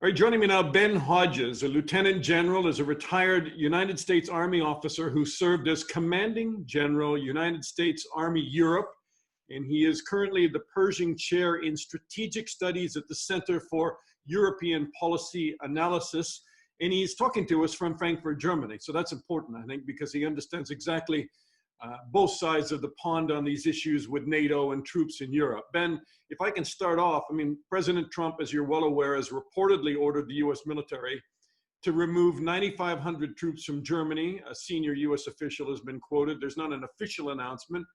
All right, joining me now, Ben Hodges, a lieutenant general, is a retired United States Army officer who served as commanding general, United States Army Europe, and he is currently the Pershing Chair in Strategic Studies at the Center for European Policy Analysis, and he's talking to us from Frankfurt, Germany. So that's important, I think, because he understands exactly both sides of the pond on these issues with NATO and troops in Europe. Ben, if I can start off, I mean, President Trump, as you're well aware, has reportedly ordered the US military to remove 9,500 troops from Germany. A senior US official has been quoted. There's not an official announcement.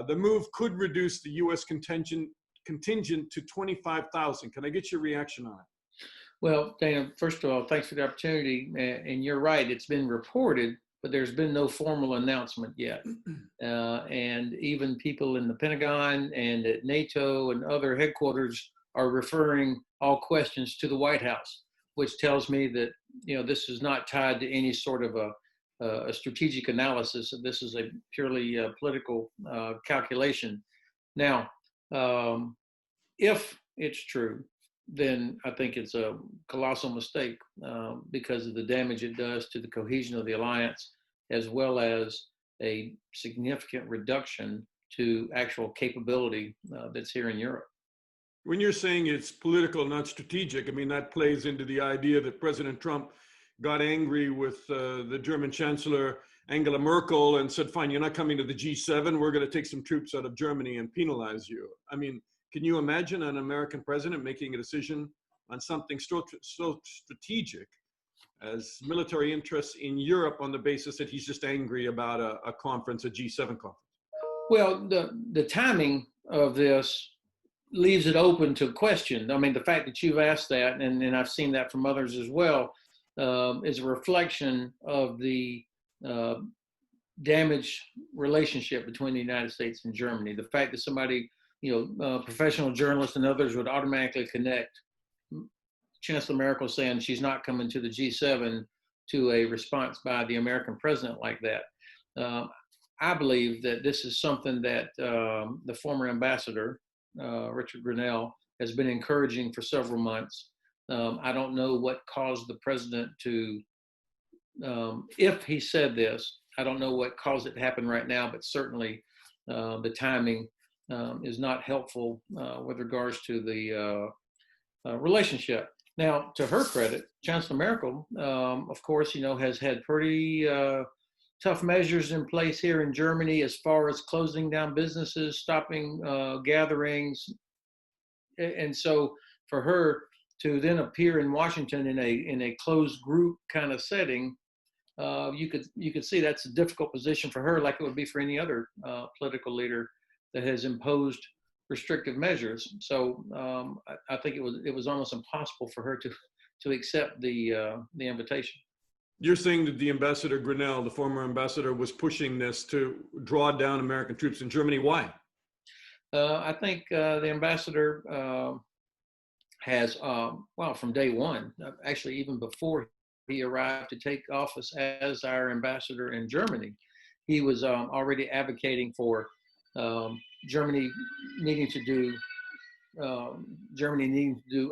The move could reduce the US contingent to 25,000. Can I get your reaction on it? Well, Dana, first of all, thanks for the opportunity. And you're right, it's been reported, but there's been no formal announcement yet. And even people in the Pentagon and at NATO and other headquarters are referring all questions to the White House, which tells me that, this is not tied to any sort of a strategic analysis. This is a purely political calculation. Now, if it's true, then I think it's a colossal mistake because of the damage it does to the cohesion of the alliance, as well as a significant reduction to actual capability that's here in Europe. When you're saying it's political, not strategic, I mean, that plays into the idea that President Trump got angry with the German Chancellor Angela Merkel and said, fine, you're not coming to the G7, we're going to take some troops out of Germany and penalize you. I mean, can you imagine an American president making a decision on something so strategic as military interests in Europe on the basis that he's just angry about a conference, a G7 conference? Well, the timing of this leaves it open to question. I mean, the fact that you've asked that, and I've seen that from others as well, is a reflection of the damaged relationship between the United States and Germany. The fact that somebody, professional journalists and others would automatically connect Chancellor Merkel saying she's not coming to the G7 to a response by the American president like that. I believe that this is something that the former ambassador, Richard Grenell, has been encouraging for several months. I don't know what caused the president to, if he said this, I don't know what caused it to happen right now, but certainly the timing is not helpful with regards to the relationship. Now, to her credit, Chancellor Merkel, of course, has had pretty tough measures in place here in Germany as far as closing down businesses, stopping gatherings. And so for her to then appear in Washington in a closed group kind of setting, you could see that's a difficult position for her, like it would be for any other political leader that has imposed restrictive measures. So I think it was almost impossible for her to accept the invitation. You're saying that the ambassador Grenell, the former ambassador, was pushing this to draw down American troops in Germany. Why? I think the ambassador has, from day one, actually even before he arrived to take office as our ambassador in Germany, he was already advocating for Germany needing to do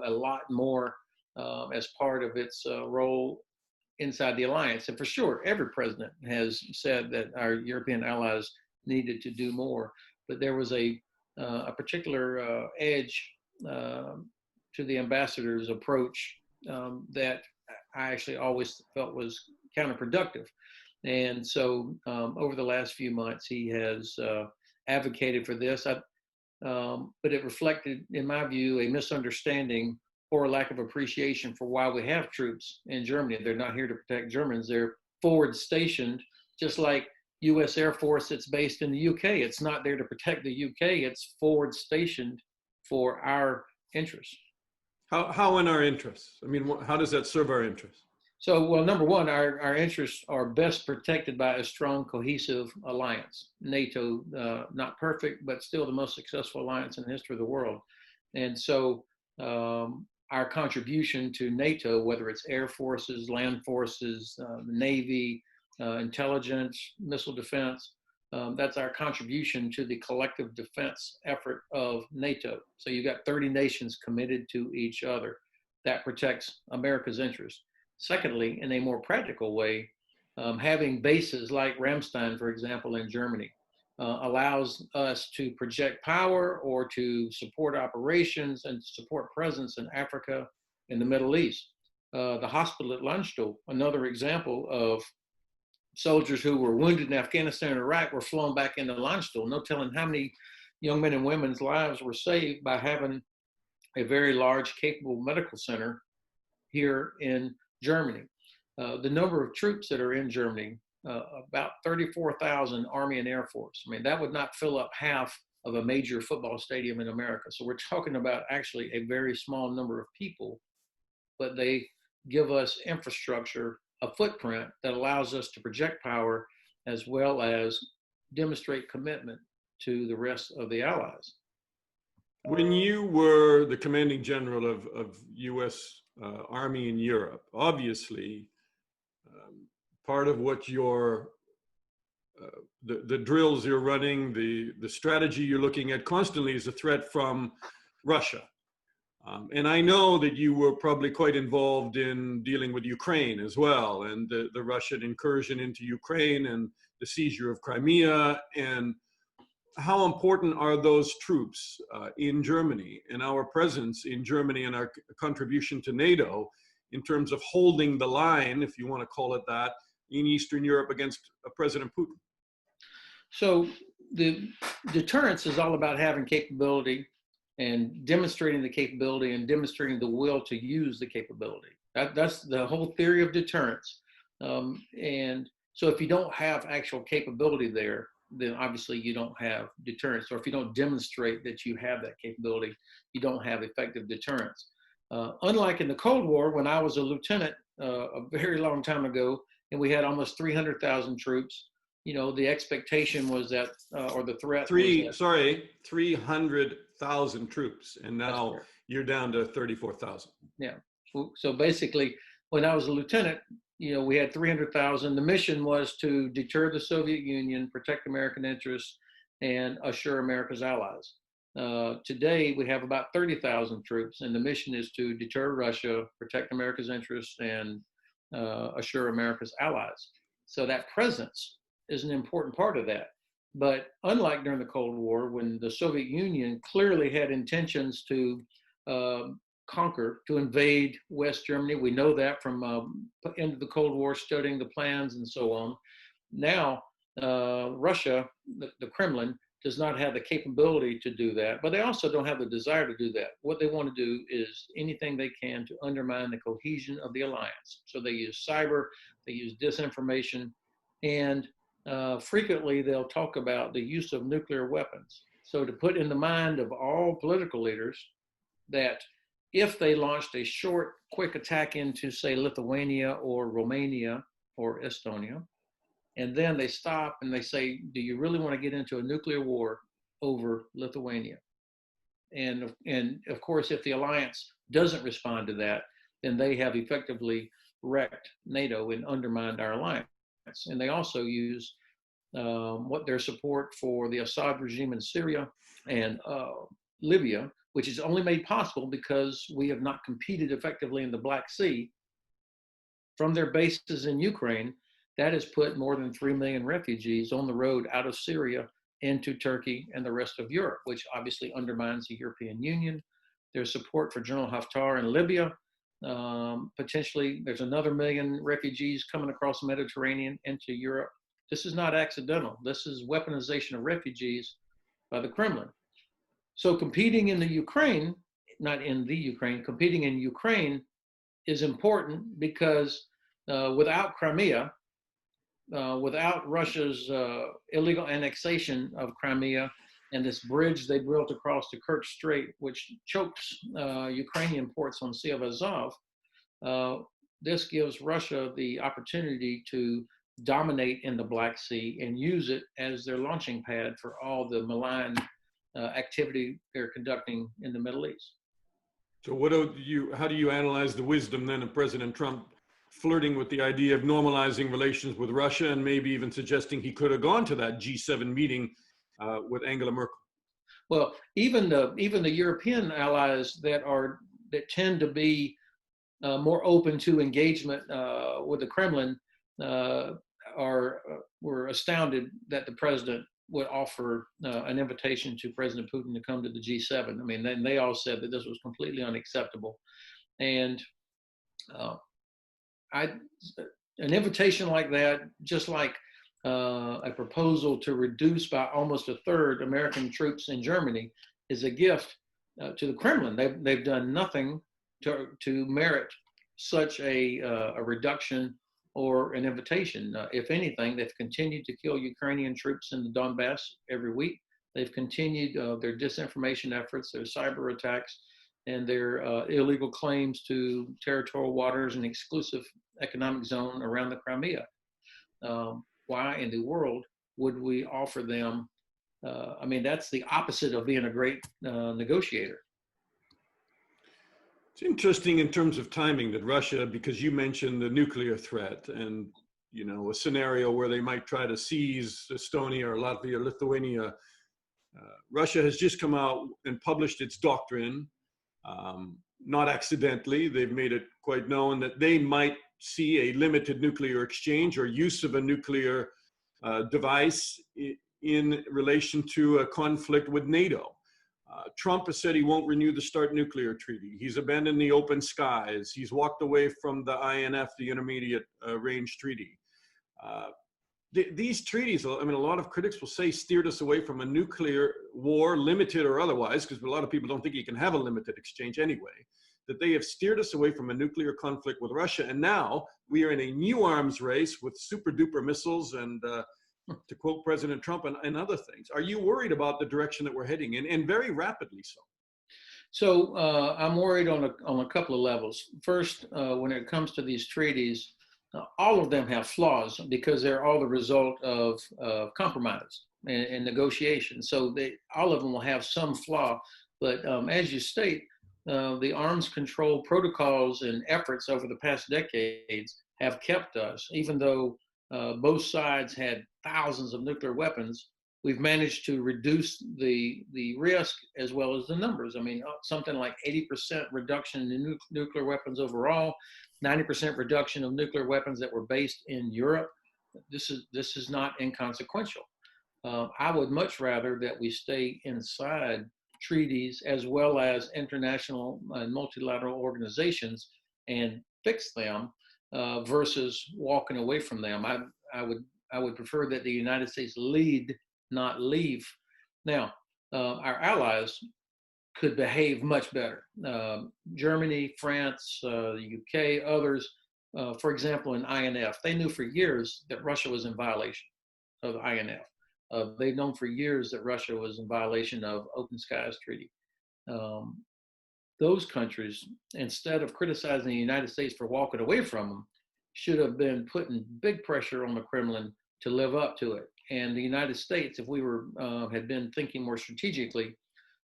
a lot more as part of its role inside the alliance. And for sure, every president has said that our European allies needed to do more. But there was a particular edge to the ambassador's approach that I actually always felt was counterproductive. And so over the last few months, he has advocated for this, but it reflected, in my view, a misunderstanding or a lack of appreciation for why we have troops in Germany. They're not here to protect Germans. They're forward stationed, just like U.S. Air Force that's based in the U.K. It's not there to protect the U.K. It's forward stationed for our interests. How in our interests? I mean, how does that serve our interests? So, well, number one, our interests are best protected by a strong, cohesive alliance. NATO, not perfect, but still the most successful alliance in the history of the world. And so our contribution to NATO, whether it's air forces, land forces, the Navy, intelligence, missile defense, that's our contribution to the collective defense effort of NATO. So you've got 30 nations committed to each other. that protects America's interest. Secondly, in a more practical way, having bases like Ramstein, for example, in Germany, allows us to project power or to support operations and support presence in Africa and the Middle East. The hospital at Landstuhl, another example of soldiers who were wounded in Afghanistan and Iraq, were flown back into Landstuhl. No telling how many young men and women's lives were saved by having a very large, capable medical center here in Germany. The number of troops that are in Germany, about 34,000 Army and Air Force. I mean, that would not fill up half of a major football stadium in America. So we're talking about actually a very small number of people, but they give us infrastructure, a footprint that allows us to project power as well as demonstrate commitment to the rest of the Allies. When you were the commanding general of U.S. Army in Europe, obviously, part of what your the drills you're running, the strategy you're looking at constantly is a threat from Russia. And I know that you were probably quite involved in dealing with Ukraine as well, and the Russian incursion into Ukraine and the seizure of Crimea. And how important are those troops in Germany and our presence in Germany and our contribution to NATO in terms of holding the line, if you want to call it that, in Eastern Europe against President Putin? So the deterrence is all about having capability and demonstrating the capability and demonstrating the will to use the capability. That's the whole theory of deterrence. And so if you don't have actual capability there, then obviously you don't have deterrence. Or if you don't demonstrate that you have that capability, you don't have effective deterrence. Unlike in the Cold War, when I was a lieutenant a very long time ago, and we had almost 300,000 troops, you know, the expectation was that, or the threat. 300,000 troops, and now you're down to 34,000. Yeah. So basically, when I was a lieutenant, you know, we had 300,000. The mission was to deter the Soviet Union, protect American interests, and assure America's allies. Today, we have about 30,000 troops, and the mission is to deter Russia, protect America's interests, and assure America's allies. So that presence is an important part of that. But unlike during the Cold War, when the Soviet Union clearly had intentions to conquer, to invade West Germany, we know that from end of the Cold War, studying the plans and so on. Now, Russia, the Kremlin, does not have the capability to do that, but they also don't have the desire to do that. What they want to do is anything they can to undermine the cohesion of the alliance. So they use cyber, they use disinformation, and frequently they'll talk about the use of nuclear weapons. So to put in the mind of all political leaders that if they launched a short, quick attack into, say, Lithuania or Romania or Estonia, and then they stop and they say, do you really want to get into a nuclear war over Lithuania? And of course, if the alliance doesn't respond to that, then they have effectively wrecked NATO and undermined our alliance. And they also use what their support for the Assad regime in Syria and Libya, which is only made possible because we have not competed effectively in the Black Sea, from their bases in Ukraine. That has put more than 3 million refugees on the road out of Syria into Turkey and the rest of Europe, which obviously undermines the European Union. There's support for General Haftar in Libya. Potentially, there's another 1 million refugees coming across the Mediterranean into Europe. This is not accidental. This is weaponization of refugees by the Kremlin. So competing in the Ukraine, not in the Ukraine, competing in Ukraine is important because without Crimea, without Russia's illegal annexation of Crimea and this bridge they built across the Kerch Strait, which chokes Ukrainian ports on Sea of Azov, this gives Russia the opportunity to dominate in the Black Sea and use it as their launching pad for all the malign activity they're conducting in the Middle East. So how do you analyze the wisdom then of President Trump flirting with the idea of normalizing relations with Russia and maybe even suggesting he could have gone to that G7 meeting with Angela Merkel? Well, even the European allies that tend to be more open to engagement with the Kremlin were astounded that the president would offer an invitation to President Putin to come to the G7. I mean, then they all said that this was completely unacceptable. And an invitation like that, just like a proposal to reduce by almost a third American troops in Germany, is a gift to the Kremlin. They've done nothing to merit such a reduction or an invitation. If anything, they've continued to kill Ukrainian troops in the Donbass every week. They've continued their disinformation efforts, their cyber attacks, and their illegal claims to territorial waters and exclusive economic zone around the Crimea. Why in the world would we offer them? I mean, that's the opposite of being a great negotiator. It's interesting in terms of timing that Russia, because you mentioned the nuclear threat and, you know, a scenario where they might try to seize Estonia or Latvia or Lithuania. Russia has just come out and published its doctrine, not accidentally. They've made it quite known that they might see a limited nuclear exchange or use of a nuclear device in relation to a conflict with NATO. Trump has said he won't renew the START nuclear treaty. He's abandoned the open skies. He's walked away from the INF, the Intermediate Range Treaty. These treaties, I mean, a lot of critics will say, steered us away from a nuclear war, limited or otherwise, because a lot of people don't think you can have a limited exchange anyway, that they have steered us away from a nuclear conflict with Russia. And now we are in a new arms race with super duper missiles and to quote President Trump and other things. Are you worried about the direction that we're heading in, and very rapidly so? So I'm worried on a couple of levels. First, when it comes to these treaties, all of them have flaws because they're all the result of compromise and negotiation. So all of them will have some flaw. But as you state, the arms control protocols and efforts over the past decades have kept us, even though both sides had thousands of nuclear weapons, we've managed to reduce the risk as well as the numbers. I mean, something like 80% reduction in nuclear weapons overall, 90% reduction of nuclear weapons that were based in Europe. This is not inconsequential. I would much rather that we stay inside treaties as well as international and multilateral organizations and fix them versus walking away from them. I would prefer that the United States lead, not leave. Now, our allies could behave much better. Germany, France, the UK, others, for example, in INF, they knew for years that Russia was in violation of INF. They've known for years that Russia was in violation of Open Skies Treaty. Those countries, instead of criticizing the United States for walking away from them, should have been putting big pressure on the Kremlin to live up to it. And the United States, if we had been thinking more strategically,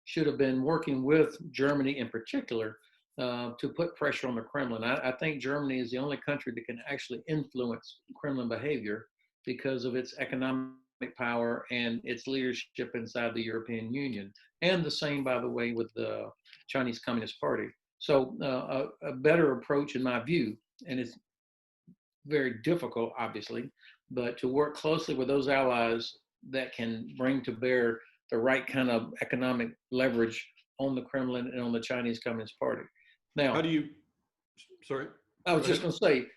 should have been working with Germany in particular to put pressure on the Kremlin. I think Germany is the only country that can actually influence Kremlin behavior because of its economic power and its leadership inside the European Union. And the same, by the way, with the Chinese Communist Party. So a better approach, in my view, and it's very difficult, obviously, but to work closely with those allies that can bring to bear the right kind of economic leverage on the Kremlin and on the Chinese Communist Party. Now, how do you, sorry? I was just going to say,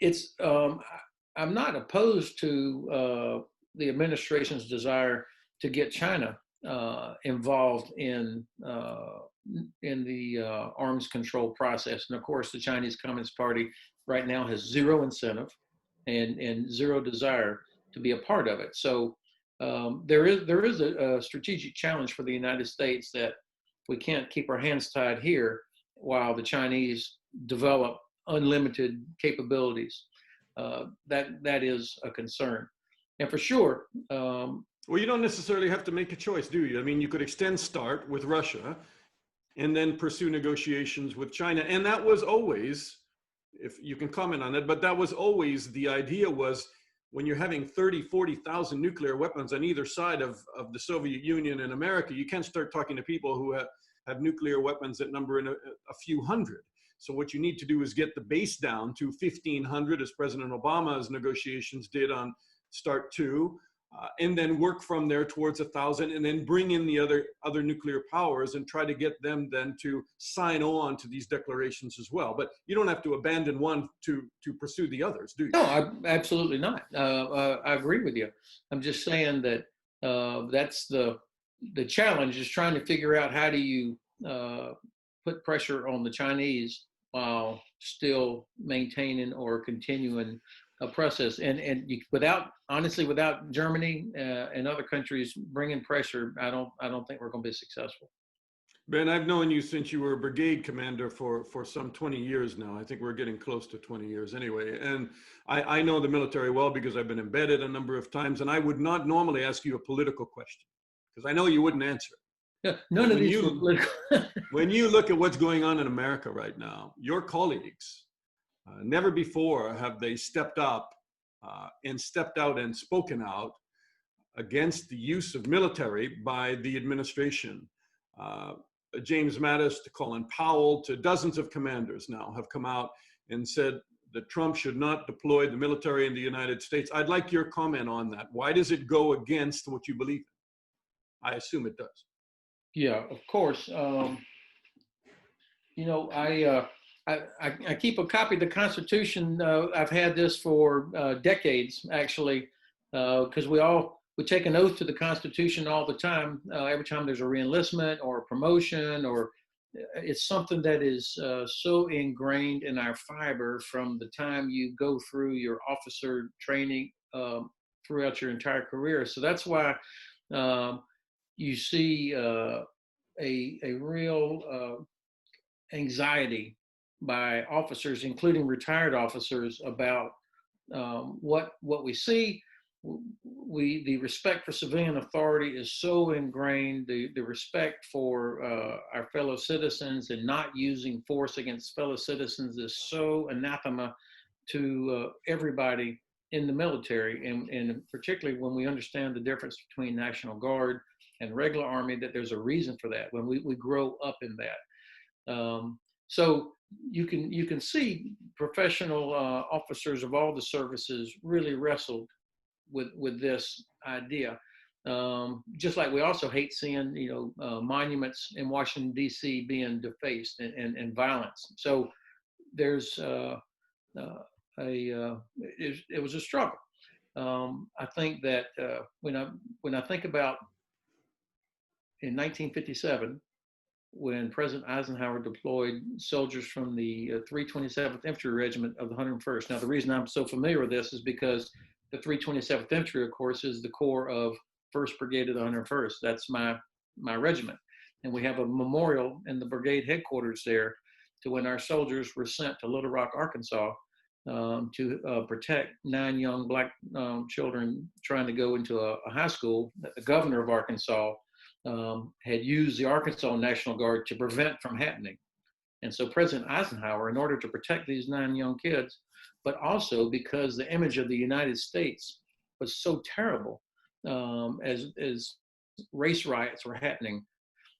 it's, I'm not opposed to the administration's desire to get China involved in the arms control process. And of course, the Chinese Communist Party right now has zero incentive and zero desire to be a part of it. So there is a strategic challenge for the United States that we can't keep our hands tied here while the Chinese develop unlimited capabilities. That is a concern. And for sure, well, you don't necessarily have to make a choice, do you? I mean, you could extend START with Russia and then pursue negotiations with China. And that was always, if you can comment on it, but that was always the idea, was when you're having 30, 40,000 nuclear weapons on either side of the Soviet Union and America, you can't start talking to people who have nuclear weapons that number in a few hundred. So what you need to do is get the base down to 1,500, as President Obama's negotiations did on START 2, and then work from there towards 1,000, and then bring in the other nuclear powers and try to get them then to sign on to these declarations as well. But you don't have to abandon one to pursue the others, do you? No, absolutely not. I agree with you. I'm just saying that that's the challenge, is trying to figure out how do you put pressure on the Chinese while still maintaining or continuing a process. And honestly, without Germany and other countries bringing pressure, I don't think we're going to be successful. Ben, I've known you since you were a brigade commander for some 20 years now. I think we're getting close to 20 years anyway. And I know the military well because I've been embedded a number of times, and I would not normally ask you a political question because I know you wouldn't answer it. Yeah, none of these are political. When you look at what's going on in America right now, your colleagues, never before have they stepped up and stepped out and spoken out against the use of military by the administration. James Mattis to Colin Powell to dozens of commanders now have come out and said that Trump should not deploy the military in the United States. I'd like your comment on that. Why does it go against what you believe in? I assume it does. Yeah, of course. You know, I keep a copy of the Constitution. I've had this for decades, actually, because we take an oath to the Constitution all the time. Every time there's a reenlistment or a promotion, or it's something that is so ingrained in our fiber from the time you go through your officer training throughout your entire career. So that's why you see a real anxiety by officers, including retired officers, about what we see. The respect for civilian authority is so ingrained. The respect for our fellow citizens and not using force against fellow citizens is so anathema to everybody in the military, and particularly when we understand the difference between National Guard and regular Army, that there's a reason for that when we grow up in that. So you can see professional officers of all the services really wrestled with this idea. Just like we also hate seeing, monuments in Washington, D.C. being defaced and violence. So there's it was a struggle. I think that when I think about in 1957, when President Eisenhower deployed soldiers from the 327th Infantry Regiment of the 101st. Now, the reason I'm so familiar with this is because the 327th Infantry, of course, is the core of 1st Brigade of the 101st. That's my regiment. And we have a memorial in the brigade headquarters there to when our soldiers were sent to Little Rock, Arkansas, to protect 9 young black children trying to go into a high school that the governor of Arkansas had used the Arkansas National Guard to prevent from happening. And so President Eisenhower, in order to protect these 9 young kids, but also because the image of the United States was so terrible as race riots were happening,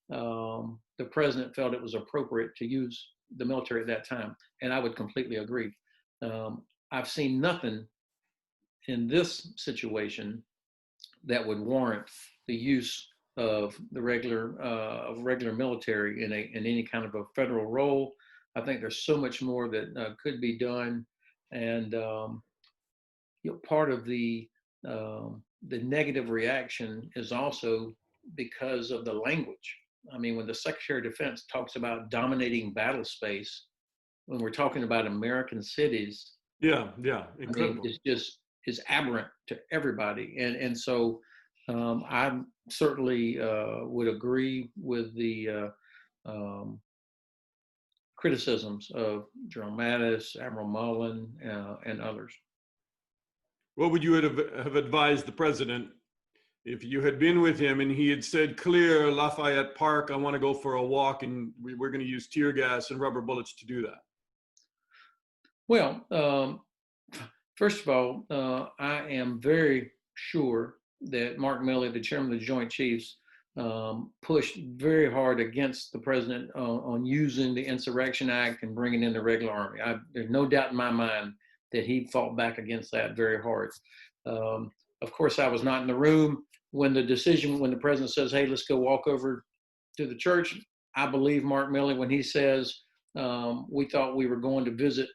the president felt it was appropriate to use the military at that time. And I would completely agree. I've seen nothing in this situation that would warrant the use of the regular military in any kind of a federal role. I think there's so much more that could be done, and part of the negative reaction is also because of the language. I mean, when the Secretary of Defense talks about dominating battle space, when we're talking about American cities, incredible. I mean, it's aberrant to everybody, and so. I certainly would agree with the criticisms of General Mattis, Admiral Mullen, and others. What would you have advised the president if you had been with him and he had said, clear Lafayette Park, I want to go for a walk, and we're going to use tear gas and rubber bullets to do that? Well, first of all, I am very sure that Mark Milley, the chairman of the Joint Chiefs, pushed very hard against the president on using the Insurrection Act and bringing in the regular army. There's no doubt in my mind that he fought back against that very hard. Of course, I was not in the room when the president says, hey, let's go walk over to the church. I believe Mark Milley when he says, we thought we were going to visit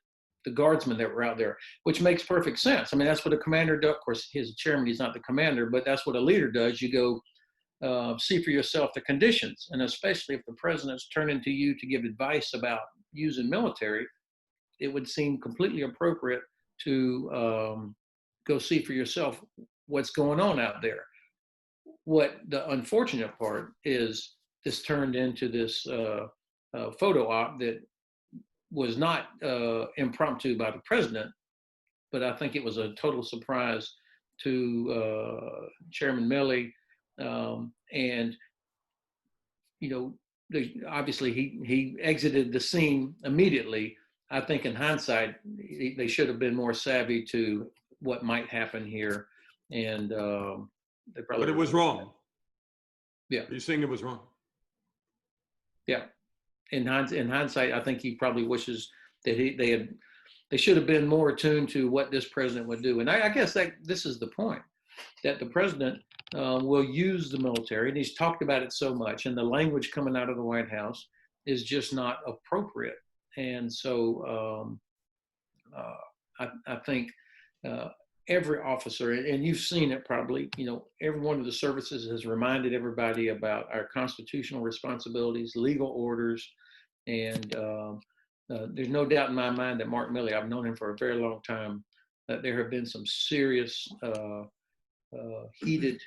the guardsmen that were out there, which makes perfect sense. I mean, that's what a commander does. Of course, he's chairman, he's not the commander, but that's what a leader does. You go see for yourself the conditions. And especially if the president's turning to you to give advice about using military, it would seem completely appropriate to go see for yourself what's going on out there. What the unfortunate part is, this turned into this photo op that was not impromptu by the president, but I think it was a total surprise to Chairman Milley. And, you know, obviously he exited the scene immediately. I think in hindsight, they should have been more savvy to what might happen here. And they probably. But it was wrong. Yeah. You're saying it was wrong. Yeah. In hindsight, I think he probably wishes that they should have been more attuned to what this president would do. And I guess that this is the point, that the president will use the military, and he's talked about it so much, and the language coming out of the White House is just not appropriate. And so I think every officer, and you've seen it probably, you know, every one of the services has reminded everybody about our constitutional responsibilities, legal orders, and there's no doubt in my mind that Mark Milley, I've known him for a very long time, that there have been some serious heated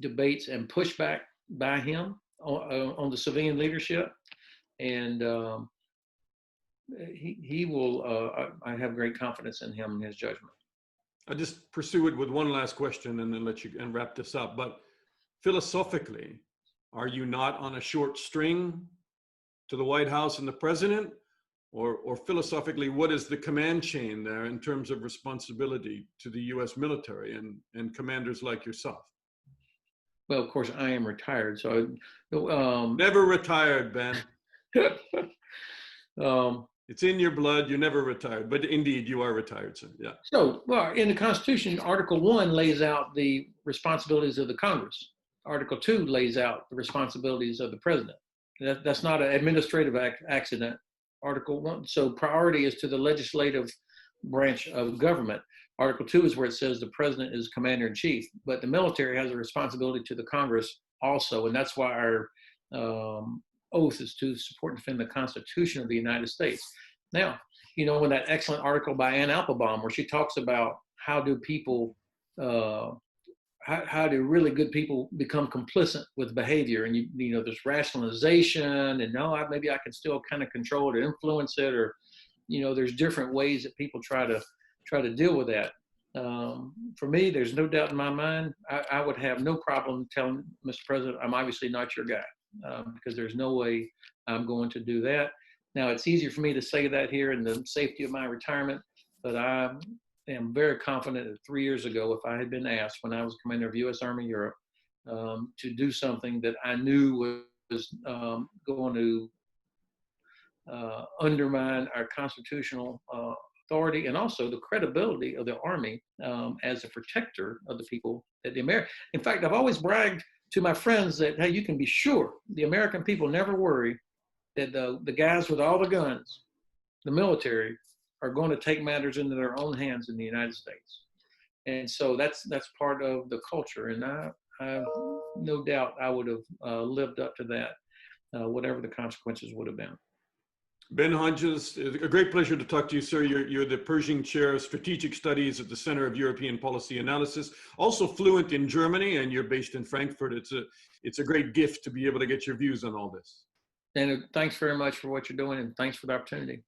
debates and pushback by him on the civilian leadership. And he will, I have great confidence in him and his judgment. I'll just pursue it with one last question and then let you and wrap this up. But philosophically, are you not on a short string to the White House and the president? Or philosophically, what is the command chain there in terms of responsibility to the U.S. military and commanders like yourself? Well, of course, I am retired, so never retired, Ben. It's in your blood. You never retired, but indeed, you are retired, sir. Yeah. So, well, in the Constitution, Article 1 lays out the responsibilities of the Congress. Article 2 lays out the responsibilities of the president. That's not an administrative accident. Article 1, so priority is to the legislative branch of government. Article 2 is where it says the president is commander-in-chief, but the military has a responsibility to the Congress also, and that's why our oath is to support and defend the Constitution of the United States. Now, you know, in that excellent article by Ann Applebaum, where she talks about how do people, how do really good people become complicit with behavior, and you know, there's rationalization, and no, maybe I can still kind of control it or influence it, or you know, there's different ways that people try to deal with that. For me, there's no doubt in my mind, I would have no problem telling Mr. President, I'm obviously not your guy, because there's no way I'm going to do that. Now, it's easier for me to say that here in the safety of my retirement, but I am very confident that 3 years ago, if I had been asked when I was commander of U.S. Army Europe to do something that I knew was going to undermine our constitutional authority and also the credibility of the Army as a protector of the people that the American. In fact, I've always bragged to my friends that, hey, you can be sure the American people never worry that the guys with all the guns, the military, are going to take matters into their own hands in the United States. And so that's part of the culture. And I have no doubt I would have lived up to that, whatever the consequences would have been. Ben Hodges, it's a great pleasure to talk to you, sir. You're the Pershing Chair of Strategic Studies at the Center of European Policy Analysis, also fluent in Germany, and you're based in Frankfurt. It's a great gift to be able to get your views on all this. And thanks very much for what you're doing, and thanks for the opportunity.